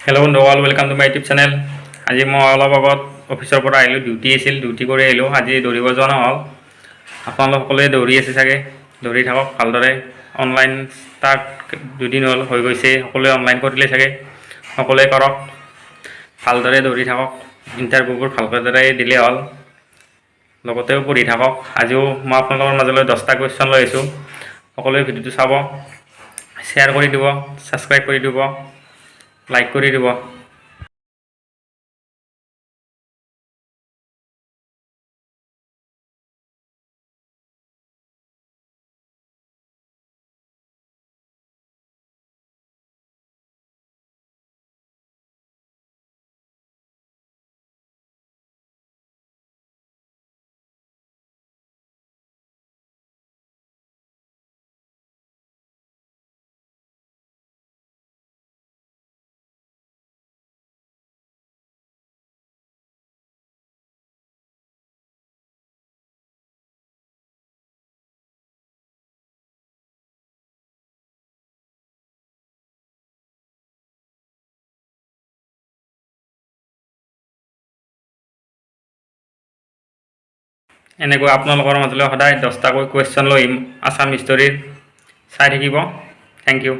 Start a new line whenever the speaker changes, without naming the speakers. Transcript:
Hello' বন্ধু all welcome to my YouTube channel. আজি মই অলপ আগত অফিচৰ পৰা আহিলোঁ, ডিউটি কৰি আহিলোঁ। আজি দৌৰিব যোৱা নহ'ল। আপোনালোক সকলোৱে দৌৰি আছে চাগে, দৌৰি থাকক ভালদৰে। অনলাইন ষ্টাৰ্ট দুদিন হ'ল হৈ গৈছে, সকলোৱে অনলাইন কৰিলে চাগে, সকলোৱে কৰক, ভালদৰে দৌৰি থাকক। ইণ্টাৰভিউবোৰ ভালদৰে দিলে হ'ল, লগতেও পঢ়ি থাকক। আজিও মই আপোনালোকৰ মাজলৈ 10টা কুৱেশ্যন লৈ আহিছোঁ। সকলোৱে ভিডিঅ'টো চাব, শ্বেয়াৰ কৰি দিব, ছাবস্ক্ৰাইব কৰি দিব, লাইক কৰি দিব। এনেকৈ আপোনালোকৰ মাজলৈ সদায় 10টাকৈ কুৱেশ্যন লৈ আহিম আছাম হিষ্টৰীৰ। চাই থাকিব। Thank U.